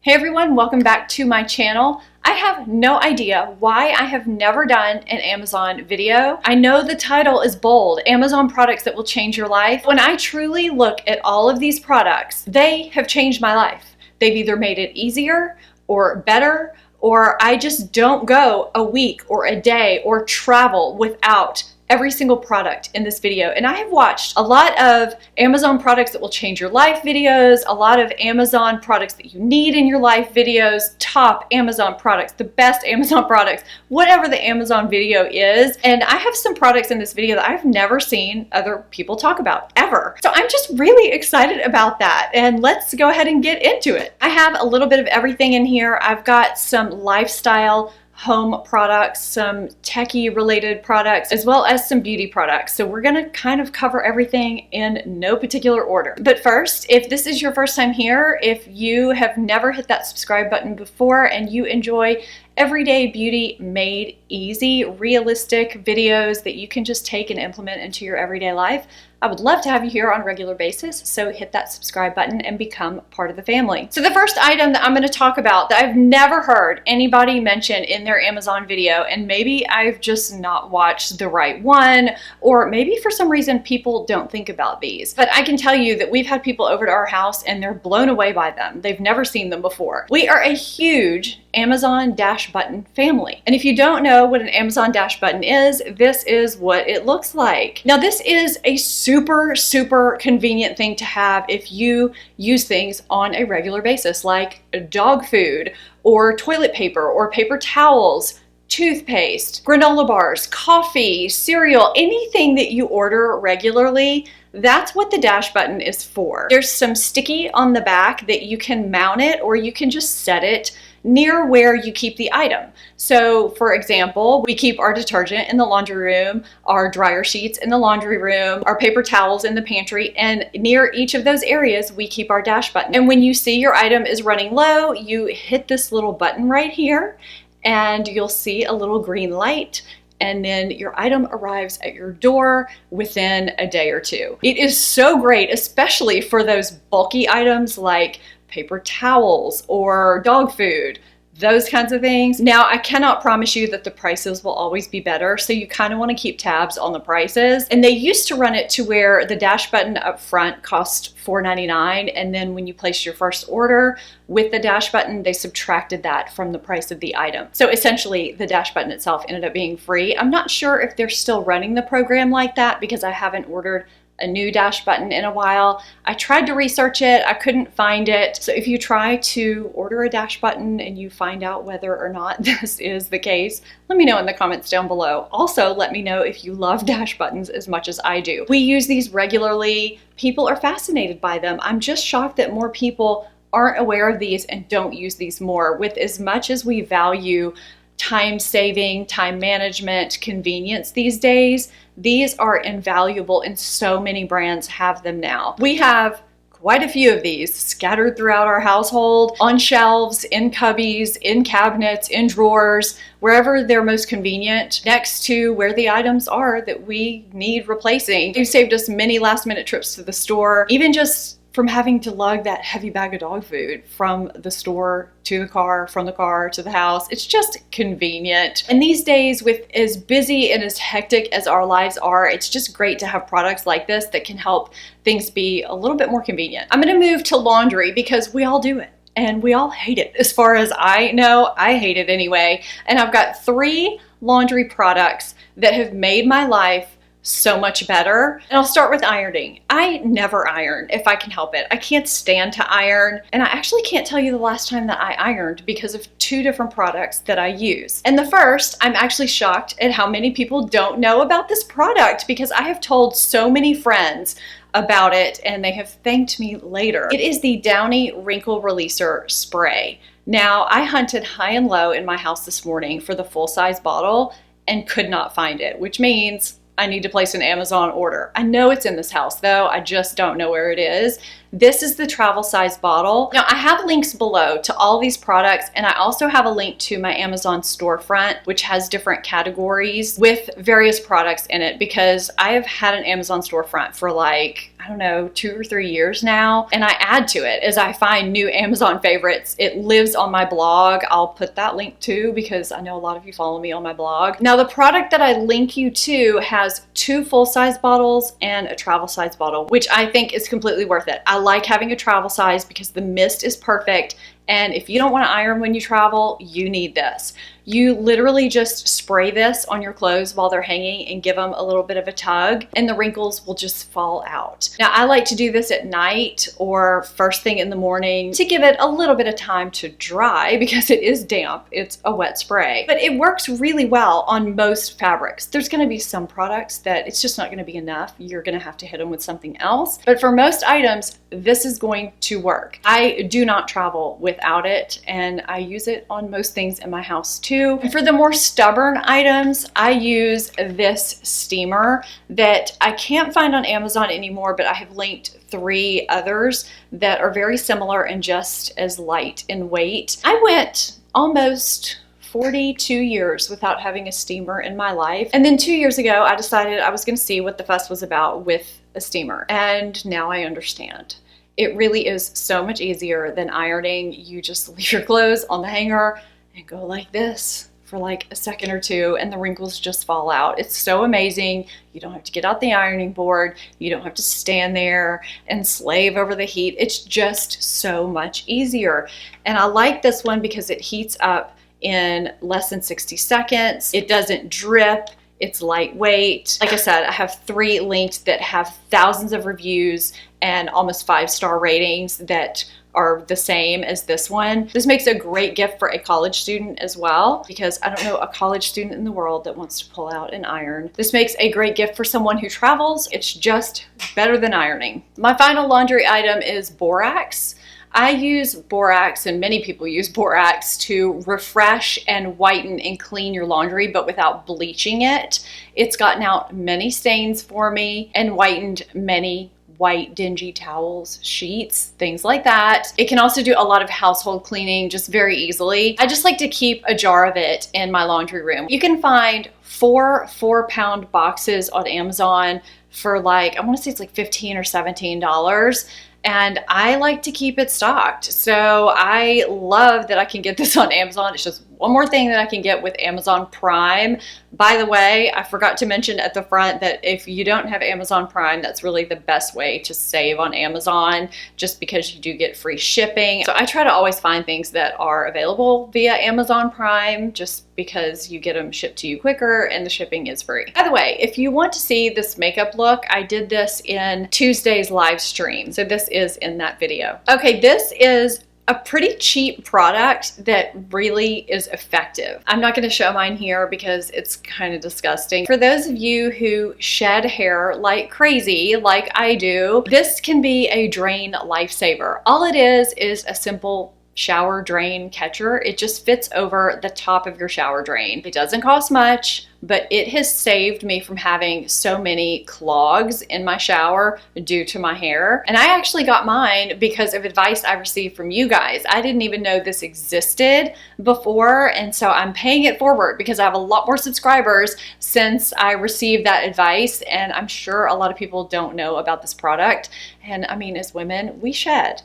Hey everyone, welcome back to my channel. I have no idea why I have never done an Amazon video. I know the title is bold, Amazon products that will change your life. When I truly look at all of these products, they have changed my life. They've either made it easier or better, or I just don't go a week or a day or travel without every single product in this video. And I have watched a lot of Amazon products that will change your life videos, a lot of Amazon products that you need in your life videos, top Amazon products, the best Amazon products, whatever the Amazon video is. And I have some products in this video that I've never seen other people talk about ever. So I'm just really excited about that. And let's go ahead and get into it. I have a little bit of everything in here. I've got some lifestyle home products, some techie related products, as well as some beauty products. So we're gonna kind of cover everything in no particular order. But first, if this is your first time here, if you have never hit that subscribe button before and you enjoy everyday beauty made easy, realistic videos that you can just take and implement into your everyday life, I would love to have you here on a regular basis, so hit that subscribe button and become part of the family. So the first item that I'm going to talk about that I've never heard anybody mention in their Amazon video, and maybe I've just not watched the right one, or maybe for some reason people don't think about these, but I can tell you that we've had people over to our house and they're blown away by them. They've never seen them before. We are a huge Amazon dash button family. And if you don't know what an Amazon dash button is, this is what it looks like. Now this is a super convenient thing to have if you use things on a regular basis, like dog food or toilet paper or paper towels, toothpaste, granola bars, coffee, cereal, anything that you order regularly. That's what the dash button is for. There's some sticky on the back that you can mount it, or you can just set it near where you keep the item. So for example, we keep our detergent in the laundry room, our dryer sheets in the laundry room, our paper towels in the pantry, and near each of those areas we keep our dash button. And when you see your item is running low, you hit this little button right here and you'll see a little green light, and then your item arrives at your door within a day or two. It is so great, especially for those bulky items like paper towels or dog food, those kinds of things. Now, I cannot promise you that the prices will always be better, so you kind of want to keep tabs on the prices. And they used to run it to where the dash button up front cost $4.99, and then when you place your first order with the dash button, they subtracted that from the price of the item. So essentially, the dash button itself ended up being free. I'm not sure if they're still running the program like that because I haven't ordered a new dash button in a while. I tried to research it, I couldn't find it. So if you try to order a dash button and you find out whether or not this is the case, let me know in the comments down below. Also, let me know if you love dash buttons as much as I do. We use these regularly. People are fascinated by them. I'm just shocked that more people aren't aware of these and don't use these more. With as much as we value time saving, time management, convenience these days, these are invaluable and so many brands have them now. We have quite a few of these scattered throughout our household, on shelves, in cubbies, in cabinets, in drawers, wherever they're most convenient, next to where the items are that we need replacing. They've saved us many last minute trips to the store, even just from having to lug that heavy bag of dog food from the store to the car, from the car to the house. It's just convenient. And these days, with as busy and as hectic as our lives are, it's just great to have products like this that can help things be a little bit more convenient. I'm gonna move to laundry because we all do it and we all hate it. As far as I know, I hate it anyway. And I've got 3 laundry products that have made my life so much better. And I'll start with ironing. I never iron if I can help it. I can't stand to iron, and I actually can't tell you the last time that I ironed because of 2 different products that I use. And the first, I'm actually shocked at how many people don't know about this product because I have told so many friends about it and they have thanked me later. It is the Downy Wrinkle Releaser Spray. Now, I hunted high and low in my house this morning for the full-size bottle and could not find it, which means I need to place an Amazon order. I know it's in this house though, I just don't know where it is. This is the travel size bottle. Now I have links below to all these products, and I also have a link to my Amazon storefront, which has different categories with various products in it, because I have had an Amazon storefront for like, I I don't know, 2 or 3 years now, and I add to it as I find new Amazon favorites. It lives on my blog. I'll put that link too because I know a lot of you follow me on my blog. Now, the product that I link you to has 2 full-size bottles and a travel size bottle, which I think is completely worth it. I like having a travel size because the mist is perfect. And if you don't want to iron when you travel, you need this. You literally just spray this on your clothes while they're hanging and give them a little bit of a tug, and the wrinkles will just fall out. Now, I like to do this at night or first thing in the morning to give it a little bit of time to dry because it is damp. It's a wet spray, but it works really well on most fabrics. There's going to be some products that it's just not going to be enough. You're going to have to hit them with something else. But for most items, this is going to work. I do not travel without it, and I use it on most things in my house too. And for the more stubborn items, I use this steamer that I can't find on Amazon anymore, but I have linked 3 others that are very similar and just as light in weight. I went almost 42 years without having a steamer in my life. And then 2 years ago, I decided I was going to see what the fuss was about with a steamer. And now I understand. It really is so much easier than ironing. You just leave your clothes on the hanger and go like this for like a second or 2 and the wrinkles just fall out. It's so amazing. You don't have to get out the ironing board. You don't have to stand there and slave over the heat. It's just so much easier. And I like this one because it heats up in less than 60 seconds. It doesn't drip. It's lightweight. Like I said, I have 3 linked that have thousands of reviews and almost 5-star ratings that are the same as this one. This makes a great gift for a college student as well, because I don't know a college student in the world that wants to pull out an iron. This makes a great gift for someone who travels. It's just better than ironing. My final laundry item is Borax. I use Borax, and many people use Borax to refresh and whiten and clean your laundry, but without bleaching it. It's gotten out many stains for me and whitened many white dingy towels, sheets, things like that. It can also do a lot of household cleaning just very easily. I just like to keep a jar of it in my laundry room. You can find 4 4-pound boxes on Amazon for like, I want to say it's like $15 or $17. And I like to keep it stocked. So I love that I can get this on Amazon. It's just one more thing that I can get with Amazon Prime. By the way, I forgot to mention at the front that if you don't have Amazon Prime, that's really the best way to save on Amazon, just because you do get free shipping. So I try to always find things that are available via Amazon Prime, just because you get them shipped to you quicker and the shipping is free. By the way, if you want to see this makeup look, I did this in Tuesday's live stream. So this is in that video. Okay, this is a pretty cheap product that really is effective. I'm not going to show mine here because it's kind of disgusting. For those of you who shed hair like crazy, like I do, this can be a drain lifesaver. All it is a simple shower drain catcher. It just fits over the top of your shower drain. It doesn't cost much, but it has saved me from having so many clogs in my shower due to my hair. And I actually got mine because of advice I received from you guys. I didn't even know this existed before, and so I'm paying it forward because I have a lot more subscribers since I received that advice, and I'm sure a lot of people don't know about this product. And I mean, as women, we shed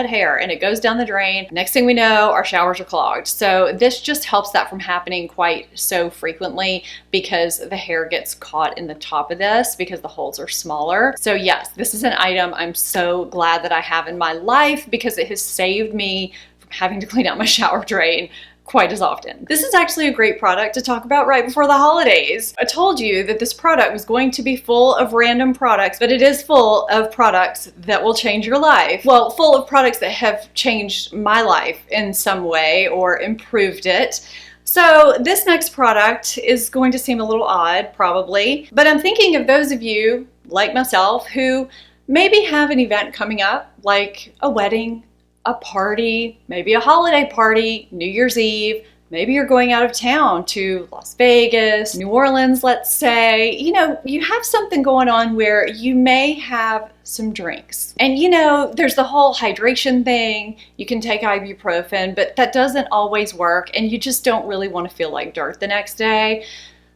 hair and it goes down the drain. Next thing we know, our showers are clogged. So this just helps that from happening quite so frequently, because the hair gets caught in the top of this because the holes are smaller. So yes, this is an item I'm so glad that I have in my life because it has saved me from having to clean out my shower drain quite as often. This is actually a great product to talk about right before the holidays. I told you that this product was going to be full of random products, but it is full of products that will change your life. Well, full of products that have changed my life in some way or improved it. So this next product is going to seem a little odd, probably, but I'm thinking of those of you, like myself, who maybe have an event coming up, like a wedding, a party, maybe a holiday party, New Year's Eve. Maybe you're going out of town to Las Vegas, New Orleans, let's say. You know, you have something going on where you may have some drinks. And you know, there's the whole hydration thing. You can take ibuprofen, but that doesn't always work, and you just don't really want to feel like dirt the next day.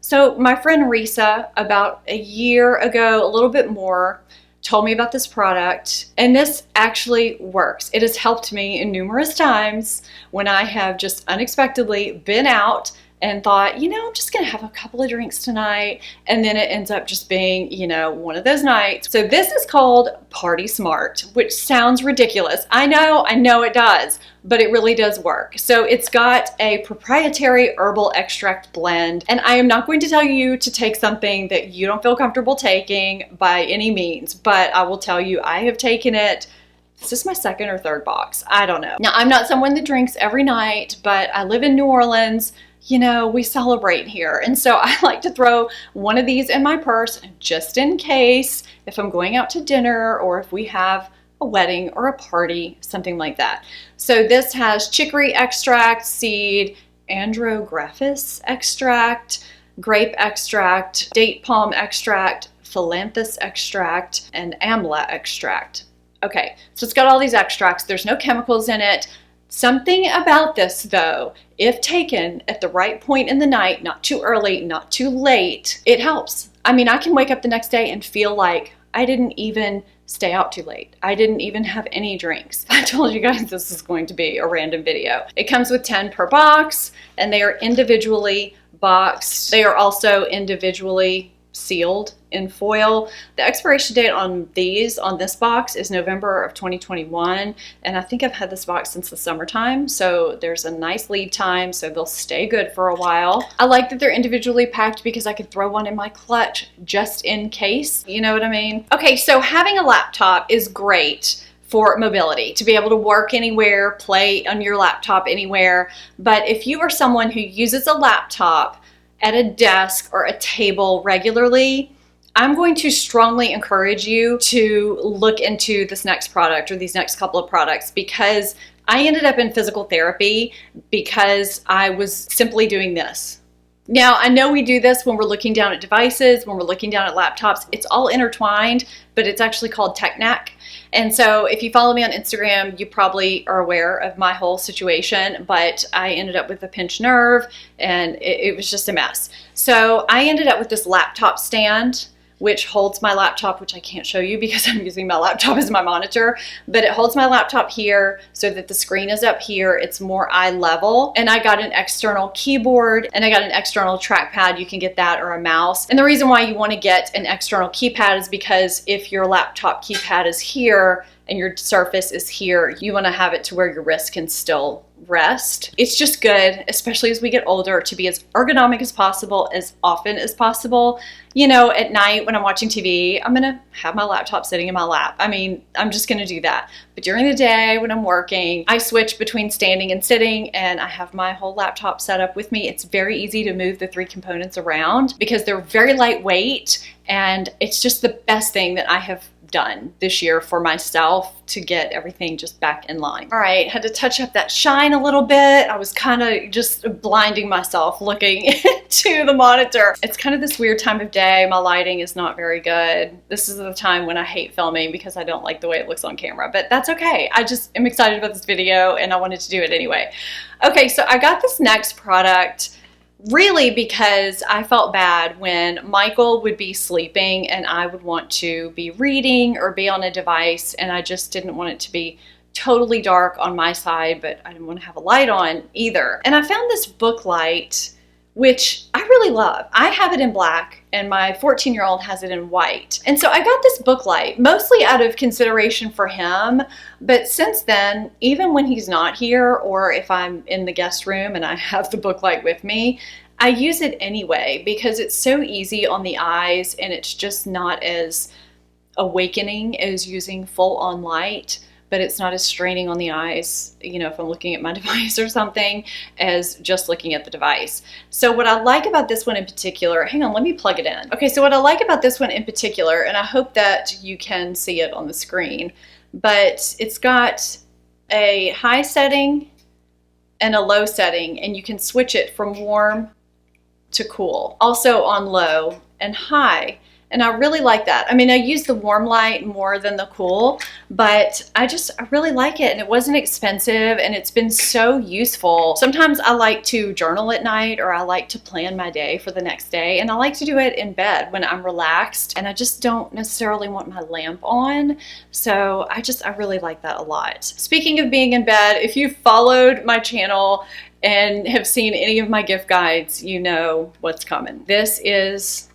So my friend Risa, about a year ago, a little bit more, told me about this product, and this actually works. It has helped me in numerous times when I have just unexpectedly been out and thought, you know, I'm just gonna have a couple of drinks tonight, and then it ends up just being, you know, one of those nights. So this is called Party Smart, which sounds ridiculous. I know it does, but it really does work. So it's got a proprietary herbal extract blend, and I am not going to tell you to take something that you don't feel comfortable taking by any means, but I will tell you I have taken it. This is my second or third box. I don't know. Now, I'm not someone that drinks every night, but I live in New Orleans. You know, we celebrate here. And so I like to throw one of these in my purse just in case, if I'm going out to dinner or if we have a wedding or a party, something like that. So this has chicory extract, seed, andrographis extract, grape extract, date palm extract, philanthus extract, and amla extract. Okay, so it's got all these extracts. There's no chemicals in it. Something about this, though, if taken at the right point in the night, not too early, not too late, it helps. I mean, I can wake up the next day and feel like I didn't even stay out too late. I didn't even have any drinks. I told you guys this is going to be a random video. It comes with 10 per box, and they are individually boxed. They are also individually sealed in foil. The expiration date on this box is November of 2021, and I think I've had this box since the summertime, so there's a nice lead time, so they'll stay good for a while. I like that they're individually packed because I could throw one in my clutch just in case, you know what I mean? Okay, so having a laptop is great for mobility, to be able to work anywhere, play on your laptop anywhere, but if you are someone who uses a laptop at a desk or a table regularly, I'm going to strongly encourage you to look into this next product or these next couple of products, because I ended up in physical therapy because I was simply doing this. Now, I know we do this when we're looking down at devices, when we're looking down at laptops. It's all intertwined, but it's actually called tech neck. And so if you follow me on Instagram, you probably are aware of my whole situation, but I ended up with a pinched nerve and it was just a mess. So I ended up with this laptop stand, which holds my laptop, which I can't show you because I'm using my laptop as my monitor, but it holds my laptop here so that the screen is up here. It's more eye level. And I got an external keyboard and I got an external trackpad. You can get that or a mouse. And the reason why you want to get an external keypad is because if your laptop keypad is here and your surface is here, you want to have it to where your wrist can still rest. It's just good, especially as we get older, to be as ergonomic as possible, as often as possible. You know, at night when I'm watching TV, I'm going to have my laptop sitting in my lap. I mean, I'm just going to do that. But during the day when I'm working, I switch between standing and sitting, and I have my whole laptop set up with me. It's very easy to move the three components around because they're very lightweight, and it's just the best thing that I have done this year for myself to get everything just back in line. All right, had to touch up that shine a little bit. I was kind of just blinding myself looking into the monitor. It's kind of this weird time of day. My lighting is not very good. This is the time when I hate filming because I don't like the way it looks on camera, but that's okay. I just am excited about this video and I wanted to do it anyway. Okay, so I got this next product really because I felt bad when Michael would be sleeping and I would want to be reading or be on a device, and I just didn't want it to be totally dark on my side, but I didn't want to have a light on either. And I found this book light, which I really love. I have it in black and my 14-year-old has it in white. And so I got this book light mostly out of consideration for him, but since then, even when he's not here or if I'm in the guest room and I have the book light with me, I use it anyway because it's so easy on the eyes and it's just not as awakening as using full-on light, but it's not as straining on the eyes, you know, if I'm looking at my device or something, as just looking at the device. So what I like about this one in particular, hang on, let me plug it in. Okay, so what I like about this one in particular, and I hope that you can see it on the screen, but it's got a high setting and a low setting, and you can switch it from warm to cool. Also on low and high. And I really like that. I mean, I use the warm light more than the cool, but I really like it. And it wasn't expensive, and it's been so useful. Sometimes I like to journal at night, or I like to plan my day for the next day. And I like to do it in bed when I'm relaxed, and I just don't necessarily want my lamp on. So I really like that a lot. Speaking of being in bed, if you've followed my channel and have seen any of my gift guides, you know what's coming. This is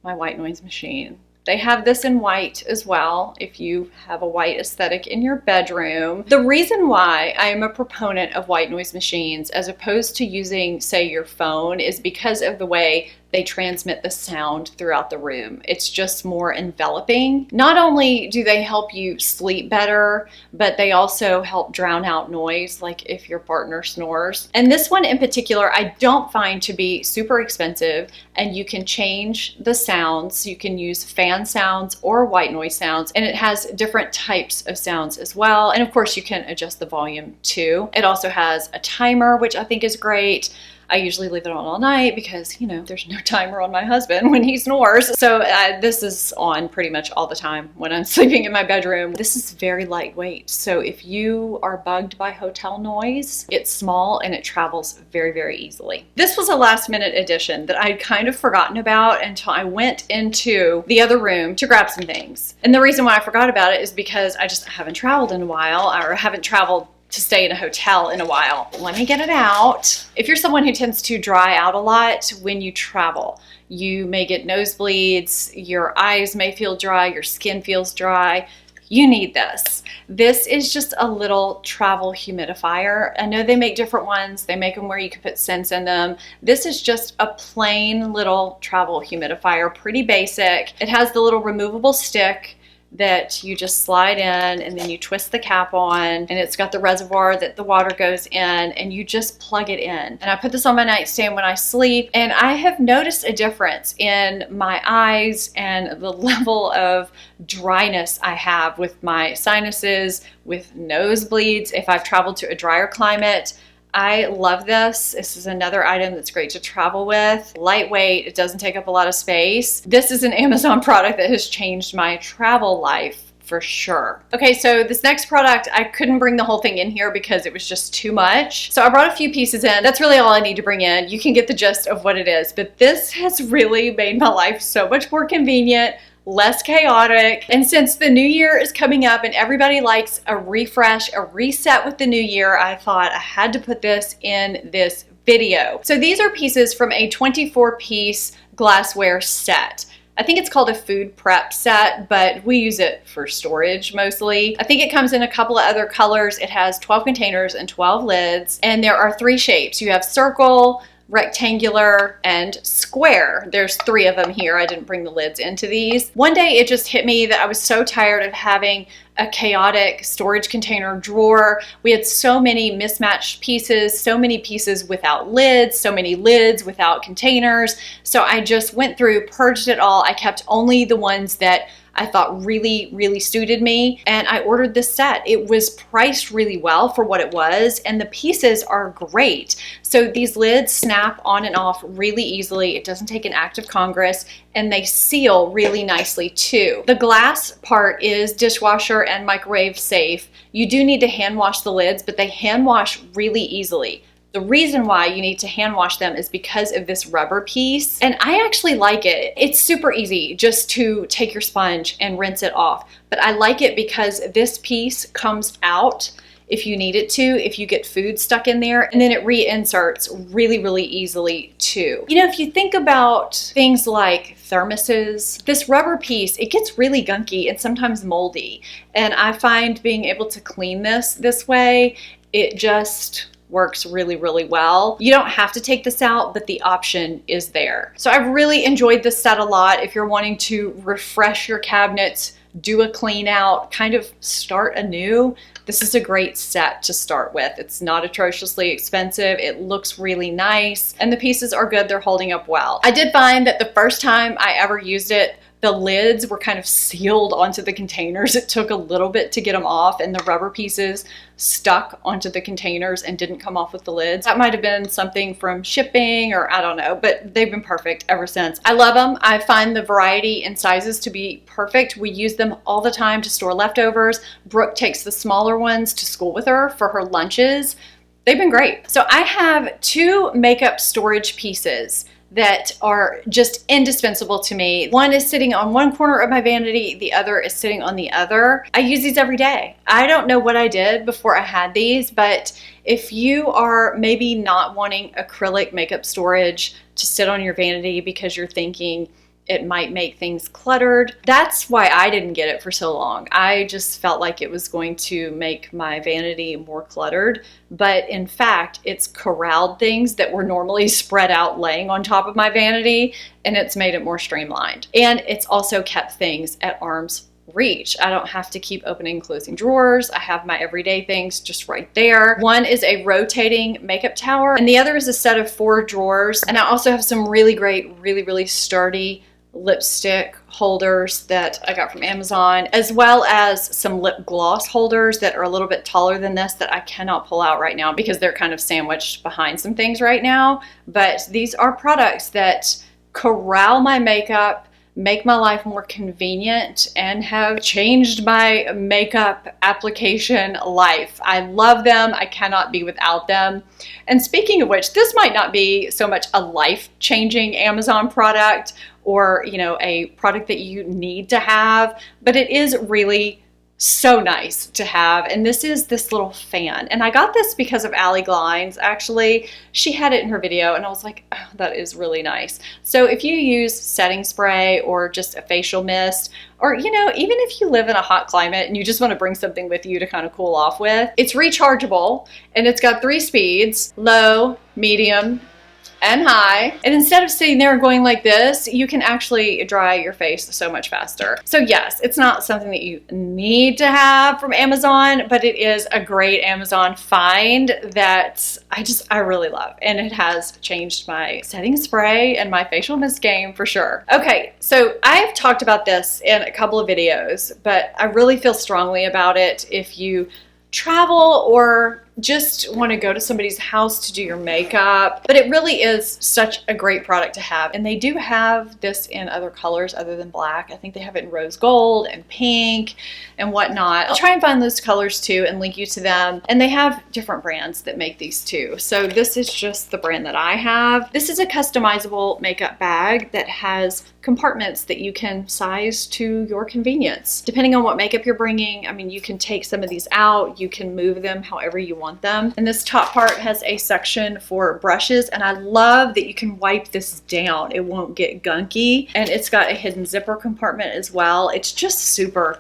my white noise machine. They have this in white as well if you have a white aesthetic in your bedroom. The reason why I am a proponent of white noise machines as opposed to using, say, your phone is because of the way they transmit the sound throughout the room. It's just more enveloping. Not only do they help you sleep better, but they also help drown out noise, like if your partner snores. And this one in particular, I don't find to be super expensive, and you can change the sounds. You can use fan sounds or white noise sounds, and it has different types of sounds as well. And of course, you can adjust the volume too. It also has a timer, which I think is great. I usually leave it on all night because, you know, there's no timer on my husband when he snores. So this is on pretty much all the time when I'm sleeping in my bedroom. This is very lightweight. So if you are bugged by hotel noise, it's small and it travels very, very easily. This was a last minute addition that I'd kind of forgotten about until I went into the other room to grab some things. And the reason why I forgot about it is because I haven't traveled in a while, or haven't traveled to stay in a hotel in a while. Let me get it out. If you're someone who tends to dry out a lot when you travel, you may get nosebleeds, your eyes may feel dry, your skin feels dry, you need this. This is just a little travel humidifier. I know they make different ones. They make them where you can put scents in them. This is just a plain little travel humidifier, pretty basic. It has the little removable stick that you just slide in, and then you twist the cap on, and it's got the reservoir that the water goes in, and you just plug it in. And I put this on my nightstand when I sleep, and I have noticed a difference in my eyes and the level of dryness I have with my sinuses, with nosebleeds, if I've traveled to a drier climate. I love this. This is another item that's great to travel with. Lightweight, it doesn't take up a lot of space. This is an Amazon product that has changed my travel life for sure. Okay, so this next product, I couldn't bring the whole thing in here because it was just too much. So I brought a few pieces in. That's really all I need to bring in. You can get the gist of what it is, but this has really made my life so much more convenient, less chaotic. And since the new year is coming up and everybody likes a refresh, a reset with the new year, I thought I had to put this in this video. So these are pieces from a 24-piece glassware set. I think it's called a food prep set, but we use it for storage mostly. I think it comes in a couple of other colors. It has 12 containers and 12 lids, and there are 3 shapes. You have circle, rectangular, and square. There's 3 of them here. I didn't bring the lids into these. One day it just hit me that I was so tired of having a chaotic storage container drawer. We had so many mismatched pieces, so many pieces without lids, so many lids without containers. So I just went through, purged it all. I kept only the ones that I thought really, really suited me, and I ordered this set. It was priced really well for what it was, and the pieces are great. So these lids snap on and off really easily. It doesn't take an act of Congress, and they seal really nicely too. The glass part is dishwasher and microwave safe. You do need to hand wash the lids, but they hand wash really easily. The reason why you need to hand wash them is because of this rubber piece, and I actually like it. It's super easy just to take your sponge and rinse it off, but I like it because this piece comes out if you need it to, if you get food stuck in there, and then it reinserts really, really easily too. You know, if you think about things like thermoses, this rubber piece, it gets really gunky and sometimes moldy, and I find being able to clean this way, it just works really, really well. You don't have to take this out, but the option is there. So I've really enjoyed this set a lot. If you're wanting to refresh your cabinets, do a clean out, kind of start anew, this is a great set to start with. It's not atrociously expensive. It looks really nice, and the pieces are good. They're holding up well. I did find that the first time I ever used it, the lids were kind of sealed onto the containers. It took a little bit to get them off, and the rubber pieces stuck onto the containers and didn't come off with the lids. That might have been something from shipping, or I don't know, but they've been perfect ever since. I love them. I find the variety in sizes to be perfect. We use them all the time to store leftovers. Brooke takes the smaller ones to school with her for her lunches. They've been great. So I have 2 makeup storage pieces that are just indispensable to me. One is sitting on one corner of my vanity, the other is sitting on the other. I use these every day. I don't know what I did before I had these, but if you are maybe not wanting acrylic makeup storage to sit on your vanity because you're thinking it might make things cluttered, that's why I didn't get it for so long. I just felt like it was going to make my vanity more cluttered, but in fact, it's corralled things that were normally spread out laying on top of my vanity, and it's made it more streamlined. And it's also kept things at arm's reach. I don't have to keep opening and closing drawers. I have my everyday things just right there. One is a rotating makeup tower, and the other is a set of 4 drawers. And I also have some really great, really sturdy lipstick holders that I got from Amazon, as well as some lip gloss holders that are a little bit taller than this that I cannot pull out right now because they're kind of sandwiched behind some things right now. But these are products that corral my makeup, make my life more convenient, and have changed my makeup application life. I love them. I cannot be without them. And speaking of which, this might not be so much a life-changing Amazon product or, you know, a product that you need to have, but it is really so nice to have. And this is this little fan, and I got this because of Allie Glines. Actually, she had it in her video, and I was like, oh, that is really nice. So if you use setting spray or just a facial mist, or, you know, even if you live in a hot climate and you just want to bring something with you to kind of cool off with, it's rechargeable, and it's got 3 speeds: low, medium, and high. And instead of sitting there and going like this, you can actually dry your face so much faster. So yes, it's not something that you need to have from Amazon, but it is a great Amazon find that I really love. And it has changed my setting spray and my facial mist game for sure. Okay, so I've talked about this in a couple of videos, but I really feel strongly about it if you travel or just want to go to somebody's house to do your makeup. But it really is such a great product to have. And they do have this in other colors other than black. I think they have it in rose gold and pink and whatnot. I'll try and find those colors too and link you to them. And they have different brands that make these too. So this is just the brand that I have. This is a customizable makeup bag that has compartments that you can size to your convenience. Depending on what makeup you're bringing, I mean, you can take some of these out, you can move them however you want them. And this top part has a section for brushes, and I love that you can wipe this down. It won't get gunky, and it's got a hidden zipper compartment as well. It's just super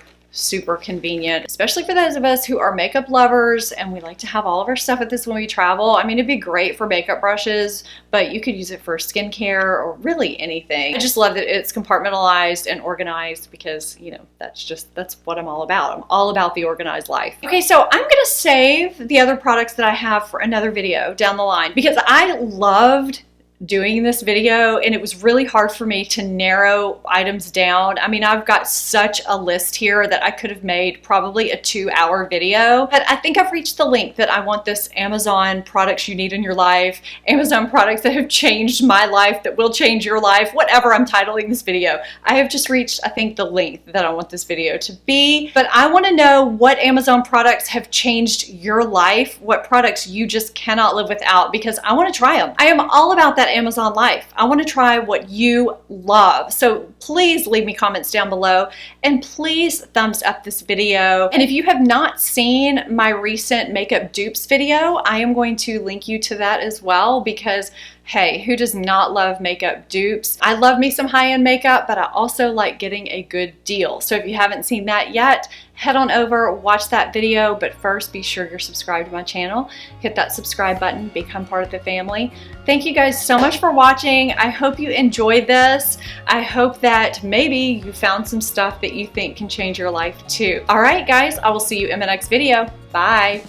convenient, especially for those of us who are makeup lovers and we like to have all of our stuff with us when we travel. I mean, it'd be great for makeup brushes, but you could use it for skincare or really anything. I just love that it's compartmentalized and organized because, you know, that's what I'm all about. I'm all about the organized life. Okay, so I'm gonna save the other products that I have for another video down the line because I loved doing this video and it was really hard for me to narrow items down. I mean, I've got such a list here that I could have made probably a 2-hour video, but I think I've reached the length that I want this Amazon products you need in your life, Amazon products that have changed my life, that will change your life, whatever I'm titling this video. I have just reached, I think, the length that I want this video to be, but I want to know what Amazon products have changed your life, what products you just cannot live without, because I want to try them. I am all about that Amazon life. I want to try what you love. So please leave me comments down below and please thumbs up this video. And if you have not seen my recent makeup dupes video, I am going to link you to that as well because hey, who does not love makeup dupes? I love me some high-end makeup, but I also like getting a good deal. So if you haven't seen that yet, head on over, watch that video, but first be sure you're subscribed to my channel. Hit that subscribe button, become part of the family. Thank you guys so much for watching. I hope you enjoyed this. I hope that maybe you found some stuff that you think can change your life too. All right, guys, I will see you in the next video. Bye.